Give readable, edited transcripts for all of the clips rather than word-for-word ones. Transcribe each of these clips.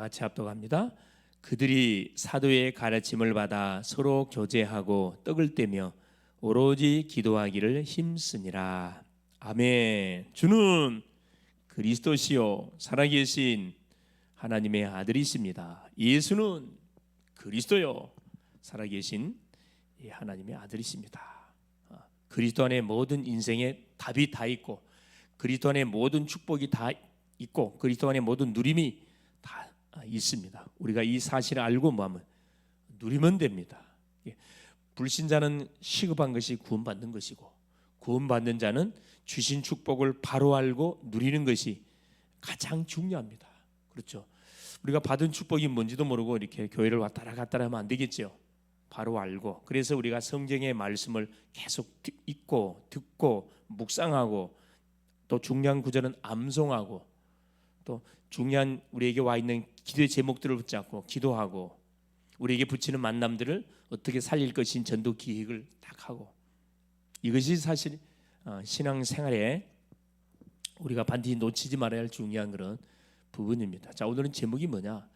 같이 합독합니다. 그들이 사도의 가르침을 받아 서로 교제하고 떡을 떼며 오로지 기도하기를 힘쓰니라. 아멘. 주는 그리스도시요 살아계신 하나님의 아들이십니다. 예수는 그리스도요 살아계신 하나님의 아들이십니다. 그리스도 안에 모든 인생의 답이 다 있고, 그리스도 안에 모든 축복이 다 있고, 그리스도 안에 모든 누림이 다 있습니다. 우리가 이 사실을 알고 뭐하면 누리면 됩니다. 불신자는 시급한 것이 구원받는 것이고, 구원받는 자는 주신 축복을 바로 알고 누리는 것이 가장 중요합니다. 그렇죠? 우리가 받은 축복이 뭔지도 모르고 이렇게 교회를 왔다라 갔다라 하면 안 되겠죠. 바로 알고, 그래서 우리가 성경의 말씀을 계속 읽고 듣고 묵상하고, 또 중요한 구절은 암송하고, 또 중요한 우리에게 와 있는 기도의 제목들을 붙잡고 기도하고, 우리에게 붙이는 만남들을 어떻게 살릴 것인 전도 기획을 딱 하고, 이것이 사실 신앙생활에 우리가 반드시 놓치지 말아야 할 중요한 그런 부분입니다. 자, 오늘은 제목이 뭐냐?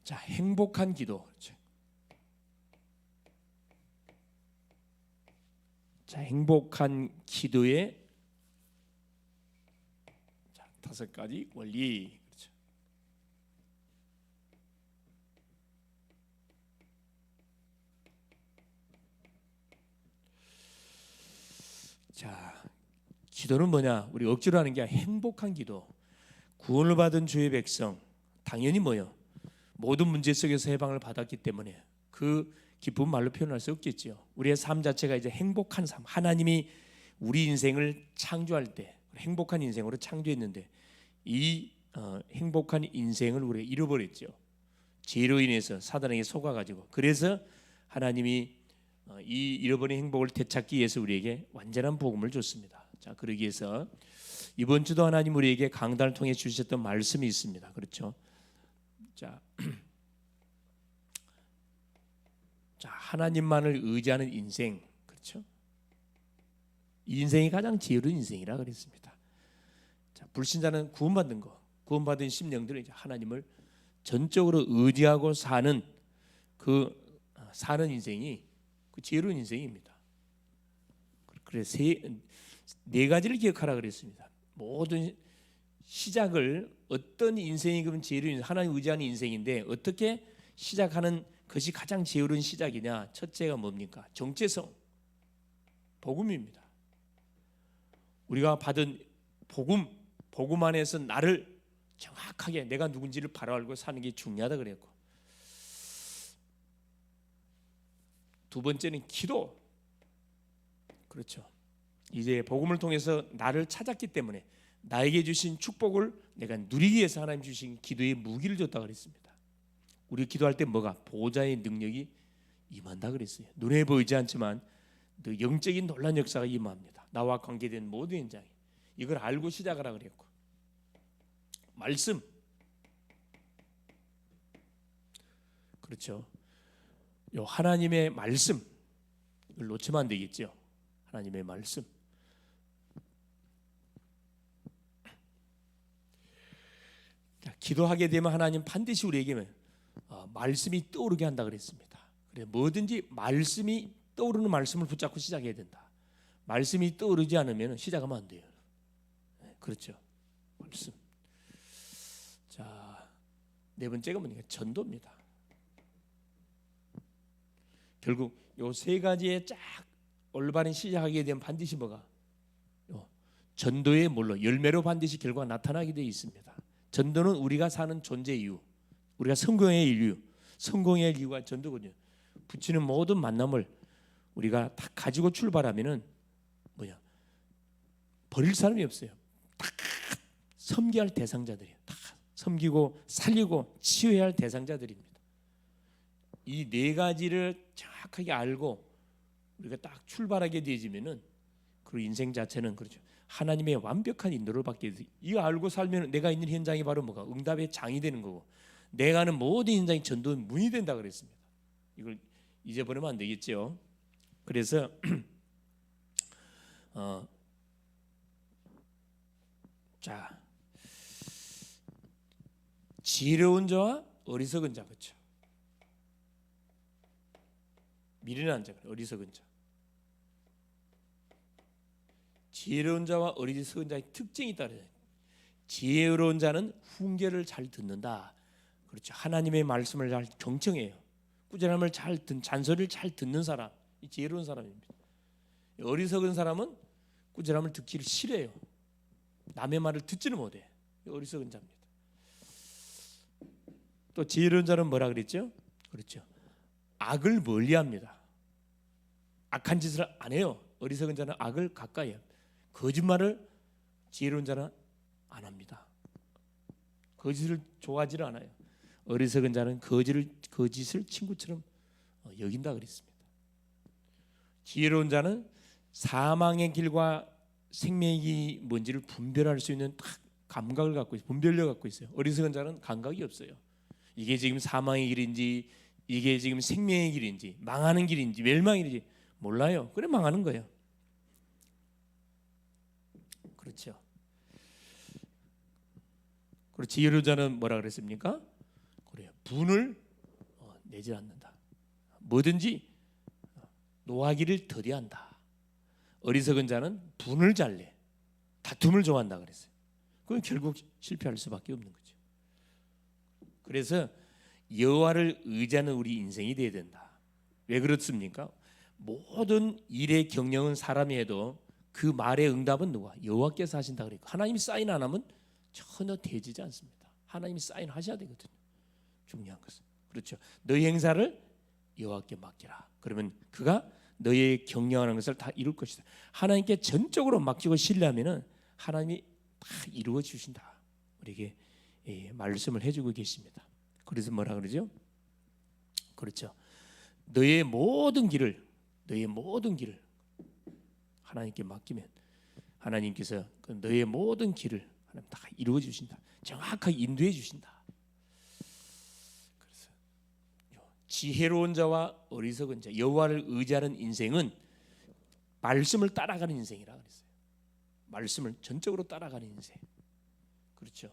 자, 행복한 기도. 자, 행복한 기도의 5가지 원리. 그렇죠. 자, 기도는 뭐냐? 우리 억지로 하는 게 아니라 행복한 기도. 구원을 받은 주의 백성, 당연히 뭐요? 모든 문제 속에서 해방을 받았기 때문에 그 기쁨 말로 표현할 수 없겠죠. 우리의 삶 자체가 이제 행복한 삶. 하나님이 우리 인생을 창조할 때 행복한 인생으로 창조했는데, 이 행복한 인생을 우리가 잃어버렸죠. 죄로 인해서 사단에게 속아가지고. 그래서 하나님이 이 잃어버린 행복을 되찾기 위해서 우리에게 완전한 복음을 줬습니다. 자, 그러기 위해서 이번 주도 하나님 우리에게 강단을 통해 주셨던 말씀이 있습니다. 그렇죠? 자, 하나님만을 의지하는 인생, 그렇죠? 이 인생이 가장 지혜로운 인생이라 그랬습니다. 자, 불신자는 구원받는 거, 구원받은 심령들은 이제 하나님을 전적으로 의지하고 사는 사는 인생이 그 지혜로운 인생입니다. 그래서 네 가지를 기억하라 그랬습니다. 모든 시작을 어떤 인생이 그런 지혜로운 하나님 의지하는 인생인데, 어떻게 시작하는 것이 가장 지혜로운 시작이냐? 첫째가 뭡니까? 정체성, 복음입니다. 우리가 받은 복음 안에서 나를 정확하게 내가 누군지를 바로 알고 사는 게 중요하다 그랬고, 두 번째는 기도. 그렇죠. 이제 복음을 통해서 나를 찾았기 때문에 나에게 주신 축복을 내가 누리기 위해서 하나님 주신 기도의 무기를 줬다 그랬습니다. 우리 기도할 때 뭐가? 보호자의 능력이 임한다 그랬어요. 눈에 보이지 않지만 영적인 놀라운 역사가 임합니다. 나와 관계된 모든 현장에 이걸 알고 시작하라 그랬고, 말씀. 그렇죠. 요 하나님의 말씀 이걸 놓치면 안 되겠죠. 하나님의 말씀. 자, 기도하게 되면 하나님 반드시 우리에게 말씀이 떠오르게 한다 그랬습니다. 그래, 뭐든지 말씀이 떠오르는 말씀을 붙잡고 시작해야 된다. 말씀이 떠오르지 않으면 시작하면 안 돼요. 그렇죠. 말씀. 자, 네 번째가 뭐냐? 전도입니다. 결국 요 세 가지에 쫙 올바른 시작하게 되면 반드시 뭐가? 전도의 뭘로? 열매로 반드시 결과가 나타나게 되어 있습니다. 전도는 우리가 사는 존재 이유, 우리가 성공의 이유, 성공의 이유가 전도거든요. 붙이는 모든 만남을 우리가 다 가지고 출발하면은 뭐야? 버릴 사람이 없어요. 다 섬겨야 할 대상자들이에요. 다 섬기고 살리고 치유해야 할 대상자들입니다. 이 네 가지를 정확하게 알고 우리가 딱 출발하게 되어지면은 그 인생 자체는 그렇죠. 하나님의 완벽한 인도를 받게 돼요. 이거 알고 살면 내가 있는 현장이 바로 뭐가? 응답의 장이 되는 거고, 내가 하는 모든 현장이 전도의 문이 된다 그랬습니다. 이걸 잊어버리면 안 되겠죠. 그래서 자, 지혜로운 자와 어리석은 자, 그렇죠? 미련한 자, 어리석은 자. 지혜로운 자와 어리석은 자의 특징이 따르죠. 지혜로운 자는 훈계를 잘 듣는다. 그렇죠. 하나님의 말씀을 잘 경청해요. 꾸준함을 잘 잔소리를 잘 듣는 사람, 이 지혜로운 사람입니다. 어리석은 사람은 꾸준함을 듣기를 싫어해요. 남의 말을 듣지는 못해. 어리석은 자입니다. 또 지혜로운 자는 뭐라 그랬죠? 그렇죠. 악을 멀리합니다. 악한 짓을 안 해요. 어리석은 자는 악을 가까이 해요. 거짓말을 지혜로운 자는 안 합니다. 거짓을 좋아하지 않아요. 어리석은 자는 거짓을 친구처럼 여긴다 그랬습니다. 지혜로운 자는 사망의 길과 생명의 길이 뭔지를 분별할 수 있는 감각을 갖고 있어요. 분별력을 갖고 있어요. 어리석은 자는 감각이 없어요. 이게 지금 사망의 길인지, 이게 지금 생명의 길인지, 망하는 길인지, 멸망의 길인지 몰라요. 그래 망하는 거예요. 그렇죠. 그리고 지혜로운 자는 뭐라 그랬습니까? 그래요. 분을 내지 않는다. 뭐든지 노하기를 더디한다. 어리석은 자는 분을 잘 내. 다툼을 좋아한다 그랬어요. 그건 결국 실패할 수밖에 없는 거죠. 그래서 여호와를 의지하는 우리 인생이 돼야 된다. 왜 그렇습니까? 모든 일의 경영은 사람이 해도 그 말의 응답은 누가? 여호와께서 하신다 그랬고, 하나님이 사인 안 하면 전혀 되지지 않습니다. 하나님이 사인 하셔야 되거든요. 중요한 것은 그렇죠. 너희 행사를 여호와께 맡기라. 그러면 그가 너의 경영하는 것을 다 이룰 것이다. 하나님께 전적으로 맡기고 신뢰하면은 하나님이 다 이루어 주신다. 우리에게 말씀을 해주고 계십니다. 그래서 뭐라 그러죠? 그렇죠. 너의 모든 길을 하나님께 맡기면 하나님께서 너의 모든 길을 하나님 다 이루어 주신다. 정확하게 인도해 주신다. 그래서 지혜로운 자와 어리석은 자, 여호와를 의지하는 인생은 말씀을 따라가는 인생이라 그랬어요. 말씀을 전적으로 따라가는 인생. 그렇죠.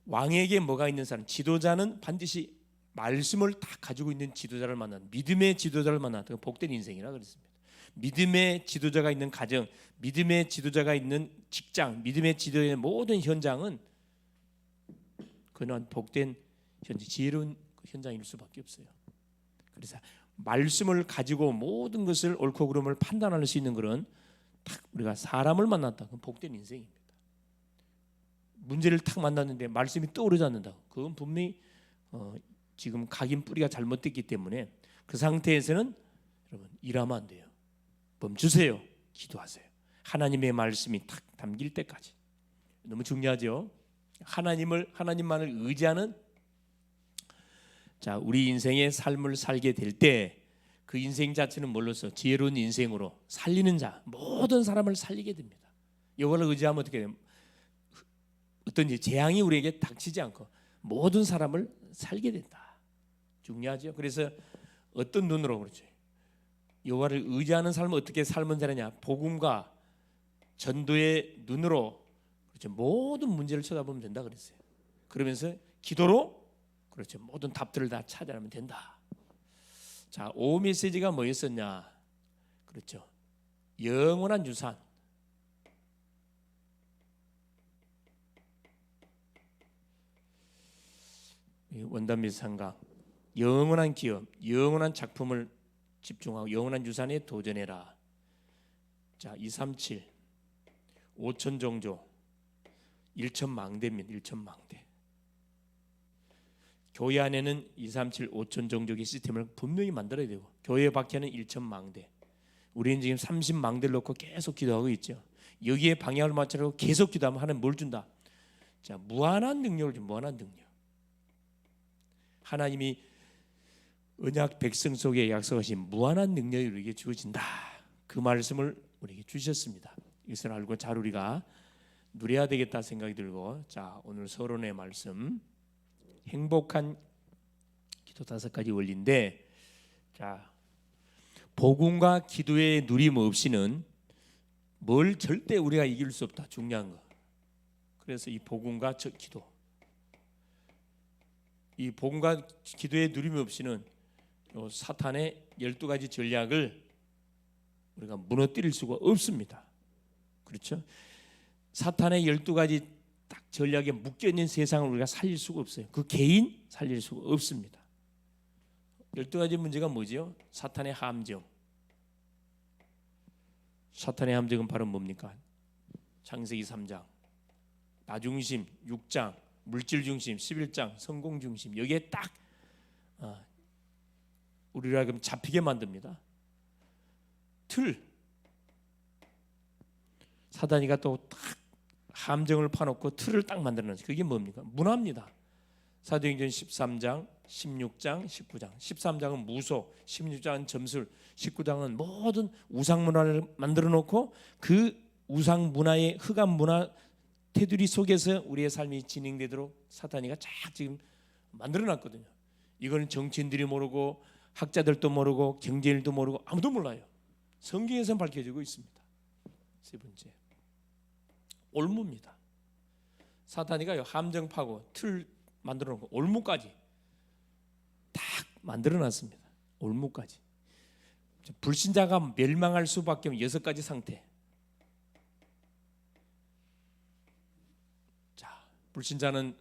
왕에게 뭐가 있는 사람, 지도자는 반드시 말씀을 다 가지고 있는 지도자를 만난, 믿음의 지도자를 만났던 복된 인생이라 그랬습니다. 믿음의 지도자가 있는 가정, 믿음의 지도자가 있는 직장, 믿음의 지도자의 모든 현장은 그는 복된 현재, 지혜로운 현장일 수밖에 없어요. 그래서 말씀을 가지고 모든 것을 옳고 그름을 판단할 수 있는 그런 딱 우리가 사람을 만났다. 그건 복된 인생입니다. 문제를 탁 만났는데 말씀이 떠오르지 않는다. 그건 분명히 지금 각인 뿌리가 잘못됐기 때문에 그 상태에서는 여러분 일하면 안 돼요. 멈추세요. 기도하세요. 하나님의 말씀이 탁 담길 때까지. 너무 중요하죠. 하나님만을 의지하는 자, 우리 인생의 삶을 살게 될 때 그 인생 자체는 뭘로써 지혜로운 인생으로 살리는 자, 모든 사람을 살리게 됩니다. 여호와를 의지하면 어떻게 돼요? 어떤 재앙이 우리에게 닥치지 않고 모든 사람을 살게 된다. 중요하죠. 그래서 어떤 눈으로 그렇죠. 여호와를 의지하는 삶은 어떻게 살면 되느냐? 복음과 전도의 눈으로 그렇죠. 모든 문제를 쳐다보면 된다 그랬어요. 그러면서 기도로 그렇죠. 모든 답들을 다 찾아내면 된다. 자, 5 메시지가 뭐였었냐? 그렇죠. 영원한 유산. 원단 및 상각, 영원한 기업, 영원한 작품을 집중하고 영원한 유산에 도전해라. 자, 237 5천 종조 1천 망대입니다. 1천 망대. 교회 안에는 237 5천 종족의 시스템을 분명히 만들어야 되고 교회 밖에는 1천 망대. 우리는 지금 30망대를 놓고 계속 기도하고 있죠. 여기에 방향을 맞추려고 계속 기도하면 하나님 뭘 준다? 자, 무한한 능력을 준 무한한 능력. 하나님이 언약 백성 속에 약속하신 무한한 능력이 우리에게 주어진다. 그 말씀을 우리에게 주셨습니다. 이것을 알고 잘 우리가 누려야 되겠다 생각이 들고, 자, 오늘 서론의 말씀 행복한 기도 5가지 원리인데, 자, 복음과 기도의 누림 없이는 뭘 절대 우리가 이길 수 없다. 중요한 거. 그래서 이 복음과 기도 이 복음과 기도의 누림이 없이는 요 사탄의 12가지 전략을 우리가 무너뜨릴 수가 없습니다. 그렇죠? 사탄의 12가지 딱 전략에 묶여있는 세상을 우리가 살릴 수가 없어요. 그 개인 살릴 수가 없습니다. 12가지 문제가 뭐지요? 사탄의 함정. 사탄의 함정은 바로 뭡니까? 창세기 3장 나중심, 6장 물질중심, 11장 성공중심. 여기에 딱 우리가 그럼 잡히게 만듭니다. 틀. 사단이가 또 딱 함정을 파놓고 틀을 딱 만들어놨어요. 그게 뭡니까? 문화입니다. 사도행전 13장, 16장, 19장. 13장은 무소, 16장은 점술, 19장은 모든 우상 문화를 만들어 놓고 그 우상 문화의 흑암 문화 테두리 속에서 우리의 삶이 진행되도록 사탄이가 쫙 지금 만들어 놨거든요. 이거는 정치인들이 모르고 학자들도 모르고 경제인도 모르고 아무도 몰라요. 성경에서 밝혀지고 있습니다. 세 번째, 올무입니다. 사탄이가 함정 파고 틀 만들어 놓고 올무까지 딱 만들어 놨습니다. 올무까지. 불신자가 멸망할 수밖에 없는 6가지 상태. 자, 불신자는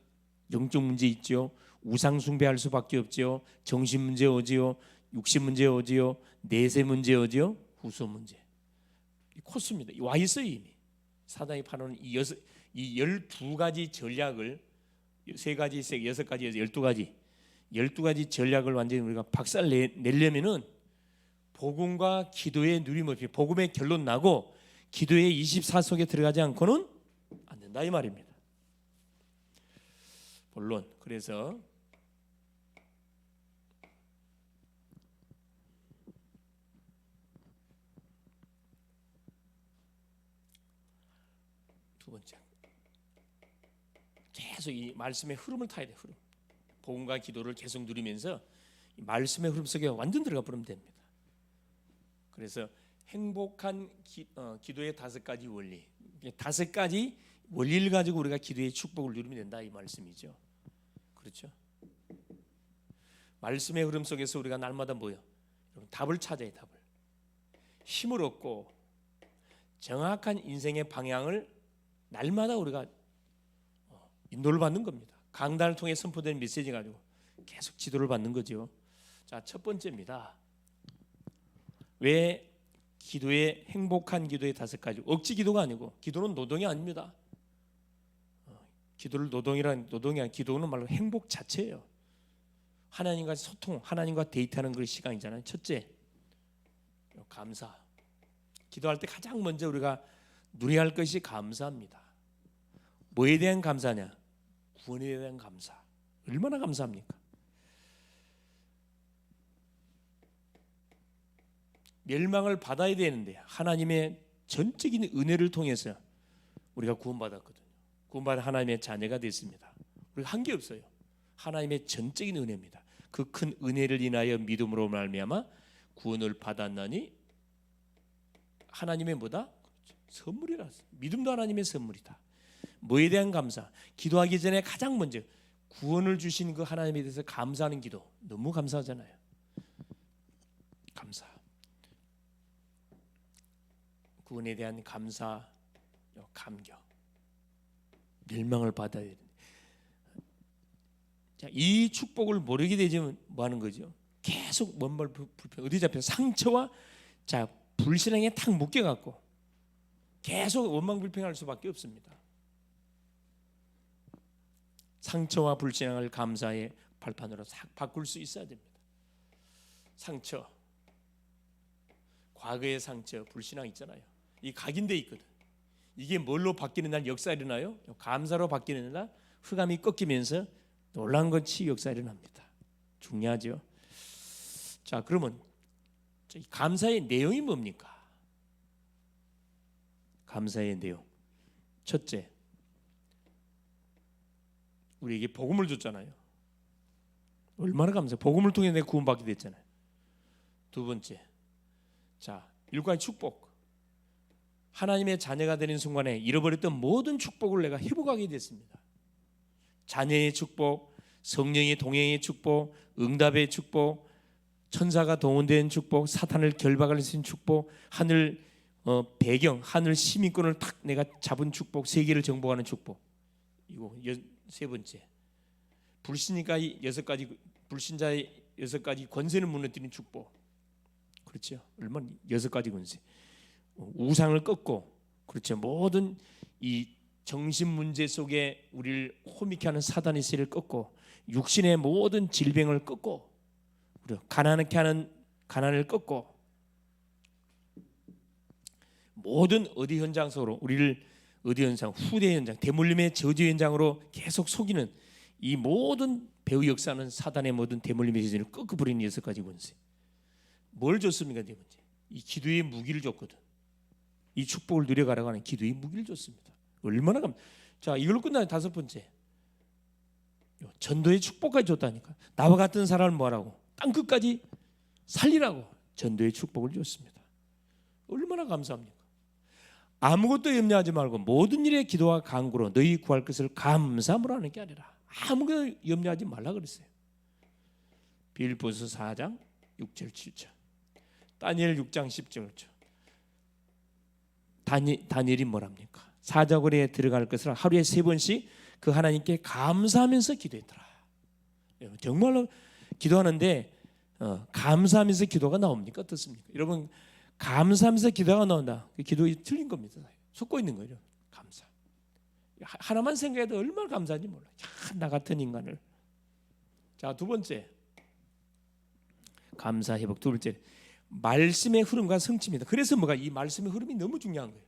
영적 문제 있죠. 우상 숭배할 수밖에 없죠. 정신 문제 오지요. 육신 문제 오지요. 내세 문제 오지요. 후소 문제. 이 코스입니다. 와 있어요 이미. 사단이 파는 이 12가지 전략을 3가지, 6가지, 12가지 전략을 완전히 우리가 박살 내려면은 복음과 기도의 누림 없이 복음의 결론 나고 기도의 24속에 들어가지 않고는 안 된다 이 말입니다. 본론. 그래서 두 번째, 계속 이 말씀의 흐름을 타야 돼. 흐름. 복음과 기도를 계속 누리면서 이 말씀의 흐름 속에 완전 들어가 버리면 됩니다. 그래서 행복한 기도의 5가지 원리, 5가지 원리를 가지고 우리가 기도의 축복을 누리면 된다 이 말씀이죠. 그렇죠? 말씀의 흐름 속에서 우리가 날마다 뭐요? 답을 찾아야 답을. 힘을 얻고 정확한 인생의 방향을 날마다 우리가 인도를 받는 겁니다. 강단을 통해 선포되는 메시지 가지고 계속 지도를 받는 거죠. 자, 첫 번째입니다. 왜 기도의 행복한 기도의 5가지. 억지 기도가 아니고 기도는 노동이 아닙니다. 기도를 노동이 아니라 기도는 말로 행복 자체예요. 하나님과 소통, 하나님과 데이트하는 그 시간이잖아요. 첫째, 감사. 기도할 때 가장 먼저 우리가 누려야 할 것이 감사입니다. 뭐에 대한 감사냐? 구원에 대한 감사. 얼마나 감사합니까? 멸망을 받아야 되는데 하나님의 전적인 은혜를 통해서 우리가 구원받았거든요. 구원받은 하나님의 자녀가 됐습니다. 우리가 한 게 없어요. 하나님의 전적인 은혜입니다. 그 큰 은혜를 인하여 믿음으로 말미암아 구원을 받았나니 하나님의 뭐다? 선물이라. 믿음도 하나님의 선물이다. 뭐에 대한 감사? 기도하기 전에 가장 먼저 구원을 주신 그 하나님에 대해서 감사하는 기도. 너무 감사하잖아요. 감사. 구원에 대한 감사, 감격. 멸망을 받아야 되는데. 자, 이 축복을 모르게 되면 뭐 하는 거죠? 계속 원발 불평. 어디 잡혀? 상처와 자 불신앙에 탁 묶여갖고 계속 원망불평할 수밖에 없습니다. 상처와 불신앙을 감사의 발판으로 싹 바꿀 수 있어야 됩니다. 상처, 과거의 상처, 불신앙 있잖아요. 이 각인돼 있거든. 이게 뭘로 바뀌는 날 역사 일어나요? 감사로 바뀌는 날 흑암이 꺾이면서 놀라운 것이 역사 일어납니다. 중요하죠. 자, 그러면 감사의 내용이 뭡니까? 감사의 내용. 첫째, 우리에게 복음을 줬잖아요. 얼마나 감사해. 복음을 통해 내가 구원받게 됐잖아요. 두 번째, 자, 일과의 축복. 하나님의 자녀가 되는 순간에 잃어버렸던 모든 축복을 내가 회복하게 됐습니다. 자녀의 축복, 성령의 동행의 축복, 응답의 축복, 천사가 동원된 축복, 사탄을 결박할 수 있는 축복, 하늘 배경, 하늘 시민권을 탁 내가 잡은 축복, 세계를 정복하는 축복. 이거 세 번째. 불신자의 6가지, 불신자의 6가지 권세를 무너뜨리는 축복. 그렇죠. 얼마나 6가지 권세. 우상을 꺾고, 그렇죠. 모든 이 정신 문제 속에 우리를 호미케 하는 사단의 세를 꺾고, 육신의 모든 질병을 꺾고, 가난하게 하는 가난을 꺾고, 모든 어디 현장 속으로 우리를 어디 현장, 후대 현장, 대물림의 저주 현장으로 계속 속이는 이 모든 배후 역사는 사단의 모든 대물림의 저주를 꺾어버리는 6가지 권세. 뭘 줬습니까? 네 번째, 이 기도의 무기를 줬거든. 이 축복을 누려가라고 하는 기도의 무기를 줬습니다. 얼마나 자, 이걸로 끝나요. 5번째, 전도의 축복까지 줬다니까. 나와 같은 사람을 뭐하라고? 땅끝까지 살리라고 전도의 축복을 줬습니다. 얼마나 감사합니까? 아무것도 염려하지 말고 모든 일에 기도와 간구로 너희 구할 것을 감사함으로 하는 게 아니라 아무것도 염려하지 말라 그랬어요. 빌립보서 4장 6절 7절, 다니엘 6장 10절. 다니엘이 뭐랍니까? 사자굴에 들어갈 것을 하루에 3번씩 그 하나님께 감사하면서 기도했더라. 정말로 기도하는데 감사하면서 기도가 나옵니까? 어떻습니까? 여러분, 감사하면서 기도가 나온다. 그 기도가 틀린 겁니다. 속고 있는 거예요. 감사. 하나만 생각해도 얼마나 감사한지 몰라. 나 같은 인간을. 자, 2번째, 감사 회복. 2번째, 말씀의 흐름과 성취입니다. 그래서 뭐가 이 말씀의 흐름이 너무 중요한 거예요.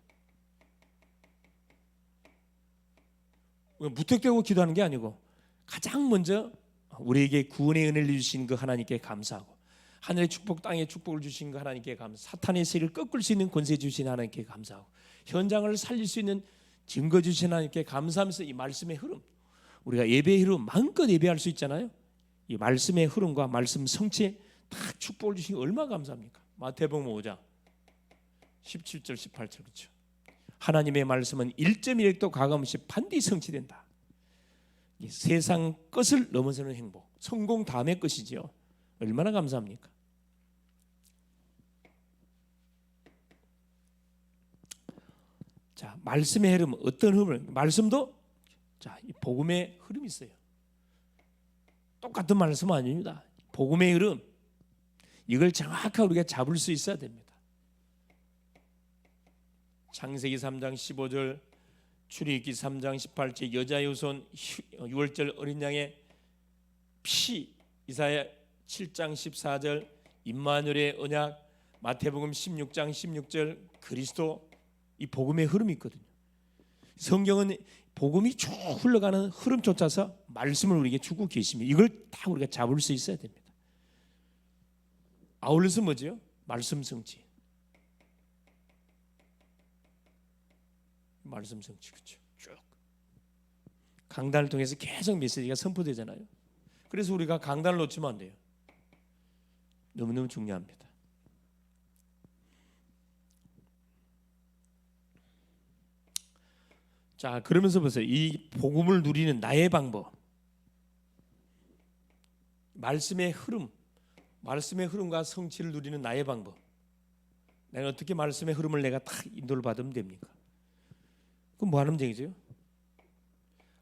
무턱대고 기도하는 게 아니고 가장 먼저 우리에게 구원의 은혜를 주신 그 하나님께 감사하고, 하늘의 축복, 땅의 축복을 주신 그 하나님께 감사, 사탄의 세를 꺾을 수 있는 권세 주신 하나님께 감사하고, 현장을 살릴 수 있는 증거 주신 하나님께 감사하면서 이 말씀의 흐름, 우리가 예배의 흐름 마음껏 예배할 수 있잖아요. 이 말씀의 흐름과 말씀 성취에 다 축복을 주신 게 얼마나 감사합니까? 마태복음 5장 17절 18절. 그렇죠. 하나님의 말씀은 1.1획도 가감없이 반드시 성취된다. 이 세상 것을 넘어서는 행복, 성공 다음의 것이지요. 얼마나 감사합니까? 자, 말씀의 흐름, 어떤 흐름을? 말씀도 자, 이 복음의 흐름이 있어요. 똑같은 말씀은 아닙니다. 복음의 흐름, 이걸 정확하게 우리가 잡을 수 있어야 됩니다. 창세기 3장 15절, 출애굽기 3장 18절, 여자의 후손 6월절 어린 양의 피, 이사야 7장 14절, 임마누엘의 언약, 마태복음 16장 16절, 그리스도, 이 복음의 흐름이 있거든요. 성경은 복음이 쭉 흘러가는 흐름 쫓아서 말씀을 우리에게 주고 계십니다. 이걸 다 우리가 잡을 수 있어야 됩니다. 아울러서 뭐죠? 말씀 성취. 말씀 성취. 그렇죠. 쭉 강단을 통해서 계속 메시지가 선포되잖아요. 그래서 우리가 강단을 놓치면 안 돼요. 너무너무 중요합니다. 자, 그러면서 보세요. 이 복음을 누리는 나의 방법, 말씀의 흐름, 말씀의 흐름과 성취를 누리는 나의 방법. 내가 어떻게 말씀의 흐름을 내가 다 인도를 받으면 됩니까? 그럼 뭐 하는 얘기죠?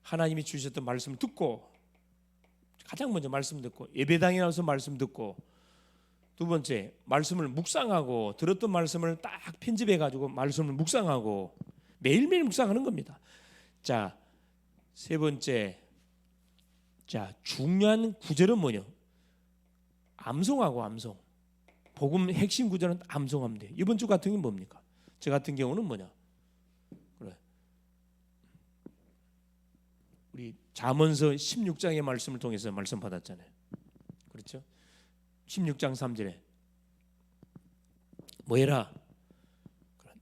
하나님이 주셨던 말씀을 듣고, 가장 먼저 말씀 듣고, 예배당에 나와서 말씀 듣고, 2번째, 말씀을 묵상하고, 들었던 말씀을 딱 편집해 가지고 말씀을 묵상하고, 매일매일 묵상하는 겁니다. 자, 3번째, 자, 중요한 구절은 뭐냐? 암송하고 암송. 복음 핵심 구절은 암송하면 돼요. 이번 주 같은 경우는 뭡니까? 저 같은 경우는 뭐냐? 그래, 우리 잠언서 16장의 말씀을 통해서 말씀 받았잖아요. 그렇죠? 16장 3절에 뭐해라?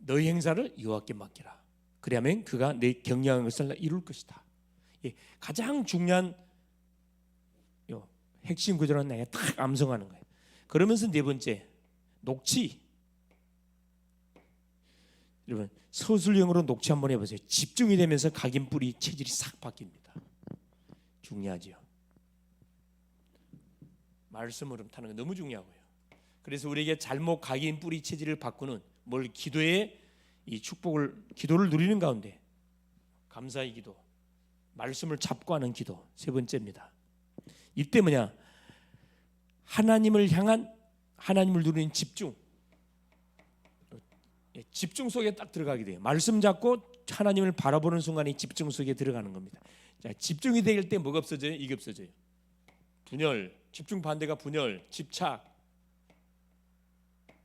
너희 행사를 여호와께 맡기라. 그리하면 그가 내 경영한 것을 이룰 것이다. 예, 가장 중요한 핵심 구절은 내가 딱 암송하는 거예요. 그러면서 4번째, 녹취. 여러분, 서술형으로 녹취 한번 해보세요. 집중이 되면서 각인뿌리 체질이 싹 바뀝니다. 중요하죠. 말씀 흐름 타는 거 너무 중요하고요. 그래서 우리에게 잘못 각인 뿌리 체질을 바꾸는 뭘 기도의 이 축복을 기도를 누리는 가운데 감사의 기도, 말씀을 잡고 하는 기도 세 번째입니다. 이때 뭐냐? 하나님을 향한 하나님을 누리는 집중. 집중 속에 딱 들어가게 돼요. 말씀 잡고 하나님을 바라보는 순간에 집중 속에 들어가는 겁니다. 자, 집중이 될 때 뭐가 없어져요? 이게 없어져요. 분열, 집중 반대가 분열, 집착,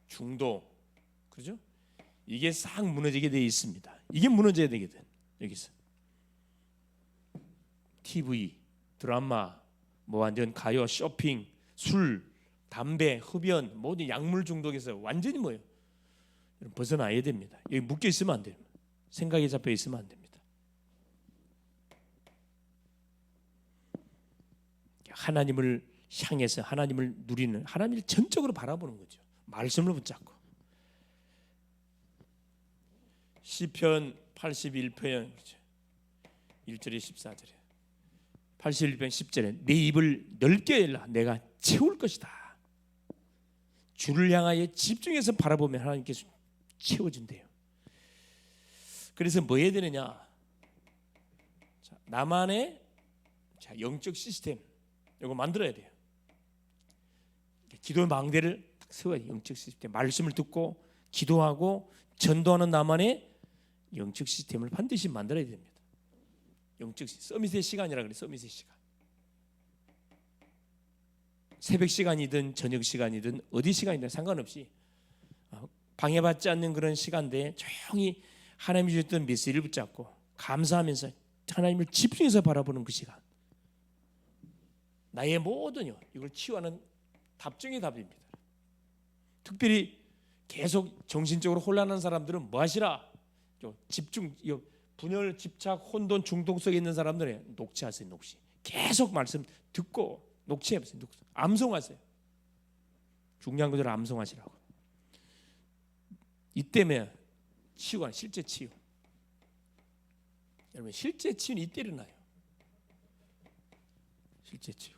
중도, 그렇죠? 이게 싹 무너지게 되어 있습니다. 이게 무너져야 되거든. 여기서 TV, 드라마, 뭐 완전 가요, 쇼핑, 술, 담배, 흡연, 모든 약물 중독에서 완전히 뭐예요? 벗어나야 됩니다. 여기 묶여 있으면 안 돼요. 생각에 잡혀 있으면 안 됩니다. 하나님을 향해서 하나님을 누리는, 하나님을 전적으로 바라보는 거죠. 말씀을 붙잡고. 시편 81편 1절에 14절에 81편 10절에 내 입을 넓게 열라 내가 채울 것이다. 주를 향하여 집중해서 바라보면 하나님께서 채워준대요. 그래서 뭐 해야 되느냐? 자, 나만의 영적 시스템 이거 만들어야 돼요. 기도의 망대를 딱 세워야 돼요. 영적 시스템, 말씀을 듣고 기도하고 전도하는 나만의 영적 시스템을 반드시 만들어야 됩니다. 영적 서밋의 시간이라 그래. 서밋의 시간. 새벽 시간이든 저녁 시간이든 어디 시간이든 상관없이 방해받지 않는 그런 시간대에 조용히 하나님이 주셨던 메시지를 붙잡고 감사하면서 하나님을 집중해서 바라보는 그 시간. 나의 모든요 이걸 치유하는 답정의 답입니다. 특별히 계속 정신적으로 혼란한 사람들은 뭐 하시라? 집중, 분열, 집착, 혼돈, 중독 속에 있는 사람들은 녹취하세요. 녹취. 계속 말씀 듣고 녹취해보세요. 암송하세요. 중요한 것들을 암송하시라고. 이때면 치유가 실제 치유. 여러분 실제 치유는 이때 일어나요. 실제 치유가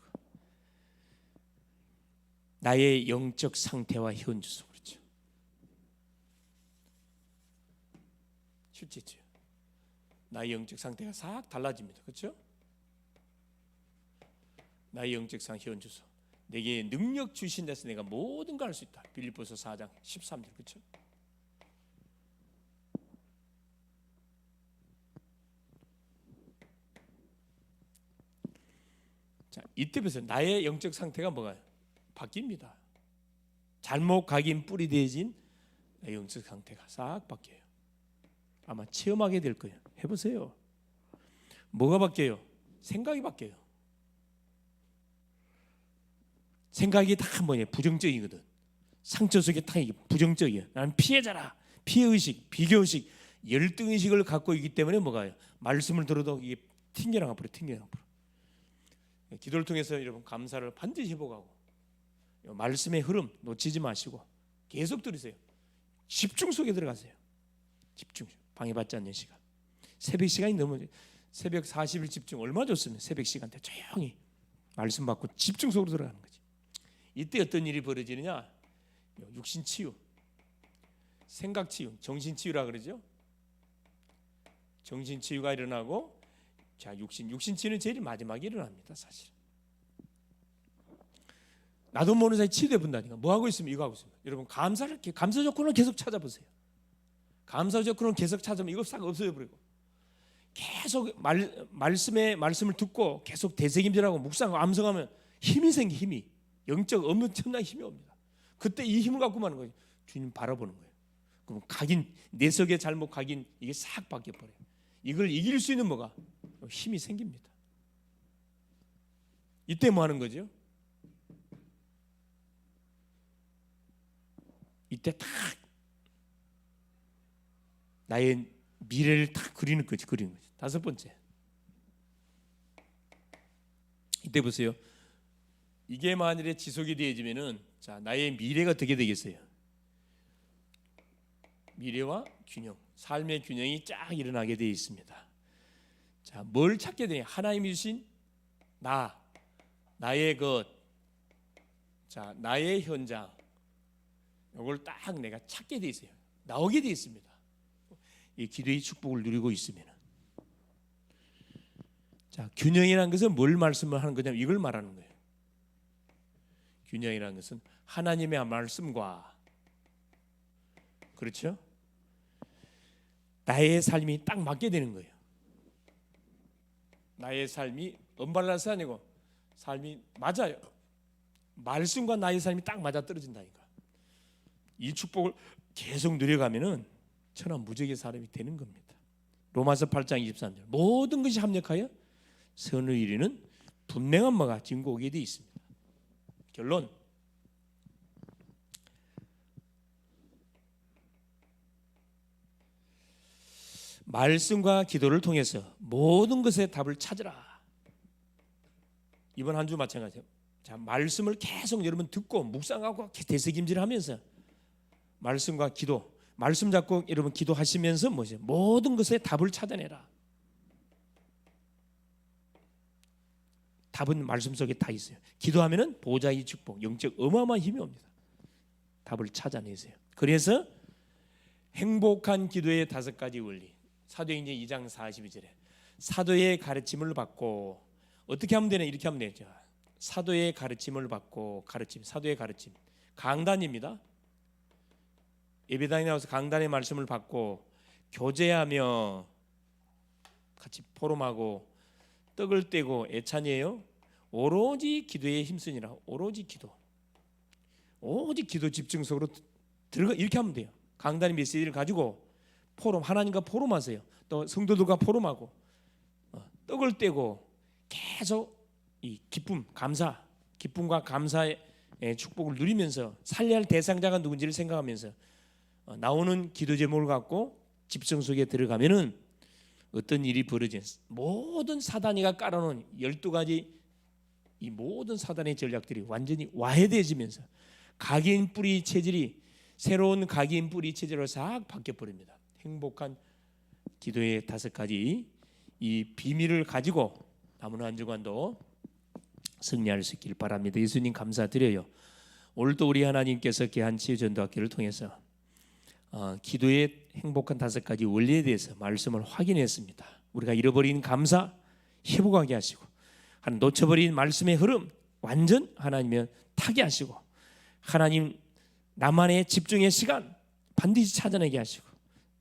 나의 영적 상태와 현주소 그렇죠. 실제 치유. 나의 영적 상태가 싹 달라집니다. 그렇죠? 나의 영적 상태 현주소. 내게 능력 주신 데서 내가 모든 걸 할 수 있다. 빌립보서 4장 13절 그렇죠? 자, 이때부터 나의 영적 상태가 뭐가 바뀝니다. 잘못 각인 뿌리 대진 내 영적 상태가 싹 바뀌어요. 아마 체험하게 될 거예요. 해보세요. 뭐가 바뀌어요? 생각이 바뀌어요. 생각이 다 뭐냐? 부정적이거든. 상처 속에 다 이게 부정적이에요. 나는 피해자라. 피해의식, 비교의식, 열등의식을 갖고 있기 때문에 뭐가요? 말씀을 들어도 이게 튕겨나가 버려. 기도를 통해서 여러분 감사를 반드시 회복하고 말씀의 흐름 놓치지 마시고 계속 들으세요. 집중 속에 들어가세요. 집중. 방해받지 않는 시간. 새벽 시간이 너무 새벽 40일 집중 얼마나 좋습니까? 새벽 시간 때 조용히 말씀 받고 집중 속으로 들어가는 거지. 이때 어떤 일이 벌어지느냐? 육신 치유, 생각 치유, 정신 치유라 그러죠. 정신 치유가 일어나고 자 육신 치유는 제일 마지막에 일어납니다. 사실. 나도 모르는 사이 치유돼 본다니까. 뭐 하고 있으면 이거 하고 있으면 여러분 감사 조건을 계속 찾아보세요. 감사 조건을 계속 찾으면 이거 싹 없어져 버리고 계속 말씀을 듣고 계속 되새김질하고 묵상하고 암송하면 힘이 생기. 힘이 영적 엄청난 힘이 옵니다. 그때 이 힘을 갖고 마는 거예요. 주님 바라보는 거예요. 그럼 각인 내 속에 잘못 각인 이게 싹 바뀌어 버려요. 이걸 이길 수 있는 뭐가 힘이 생깁니다. 이때 뭐 하는 거죠? 이때 딱 나의 미래를 딱 그리는 거지. 다섯 번째. 이때 보세요. 이게 만일에 지속이 되어지면은 자 나의 미래가 어떻게 되겠어요? 미래와 균형, 삶의 균형이 쫙 일어나게 되어 있습니다. 자, 뭘 찾게 되냐? 하나님이 주신 나의 것, 자, 나의 현장, 이걸 딱 내가 찾게 돼 있어요. 나오게 돼 있습니다. 이 기도의 축복을 누리고 있으면. 자, 균형이라는 것은 뭘 말씀을 하는 거냐면 이걸 말하는 거예요. 균형이라는 것은 하나님의 말씀과, 그렇죠? 나의 삶이 딱 맞게 되는 거예요. 나의 삶이 언밸런스 아니고 삶이 맞아요. 말씀과 나의 삶이 딱 맞아 떨어진다니까. 이 축복을 계속 누려가면은 천하무적의 사람이 되는 겁니다. 로마서 8장 23절 모든 것이 합력하여 선을 이루는 분명한 바가 증거 오게 되어 있습니다. 결론, 말씀과 기도를 통해서 모든 것의 답을 찾으라. 이번 한 주 마찬가지예요. 자, 말씀을 계속 여러분 듣고 묵상하고 되새김질하면서 말씀과 기도, 말씀 잡고 여러분 기도하시면서 뭐죠? 모든 것의 답을 찾아내라. 답은 말씀 속에 다 있어요. 기도하면은 보좌의 축복, 영적 어마어마한 힘이 옵니다. 답을 찾아내세요. 그래서 행복한 기도의 5가지 원리. 사도행전 2장 42절에 사도의 가르침을 받고 어떻게 하면 되나 이렇게 하면 되죠. 사도의 가르침을 받고 사도의 가르침 강단입니다. 예배당에 나와서 강단의 말씀을 받고 교제하며 같이 포럼하고 떡을 떼고 애찬이에요. 오로지 기도에 힘쓰니라. 오로지 기도 집중 속으로 들어가. 이렇게 하면 돼요. 강단의 메시지를 가지고 포럼, 하나님과 포럼하세요. 또 성도들과 포럼하고 떡을 떼고 계속 이 기쁨과 감사의 축복을 누리면서 살려야 할 대상자가 누군지를 생각하면서 나오는 기도 제목을 갖고 집중 속에 들어가면은 어떤 일이 벌어진 모든 사단이가 깔아놓은 12가지 이 모든 사단의 전략들이 완전히 와해되어지면서 각인 뿌리 체질이 새로운 각인 뿌리 체질로 싹 바뀌어버립니다. 행복한 기도의 5가지 이 비밀을 가지고 남은 한 주간도 승리할 수 있길 바랍니다. 예수님 감사드려요. 오늘도 우리 하나님께서 귀한 치유전도학교를 통해서 기도의 행복한 5가지 원리에 대해서 말씀을 확인했습니다. 우리가 잃어버린 감사 회복하게 하시고 놓쳐버린 말씀의 흐름 완전 하나님을 타게 하시고 하나님 나만의 집중의 시간 반드시 찾아내게 하시고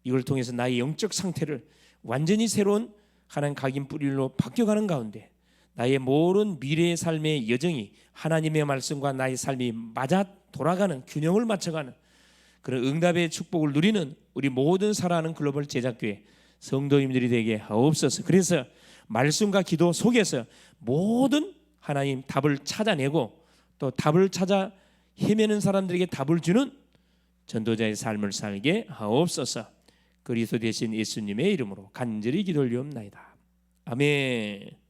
이걸 통해서 나의 영적 상태를 완전히 새로운 하나님 각인 뿌리로 바뀌어가는 가운데 나의 모든 미래의 삶의 여정이 하나님의 말씀과 나의 삶이 맞아 돌아가는 균형을 맞춰가는 그런 응답의 축복을 누리는 우리 모든 살아가는 글로벌 제작교회 성도님들이 되게 하옵소서. 그래서 말씀과 기도 속에서 모든 하나님 답을 찾아내고 또 답을 찾아 헤매는 사람들에게 답을 주는 전도자의 삶을 살게 하옵소서. 그리스도 되신 예수님의 이름으로 간절히 기도 올리옵나이다. 아멘.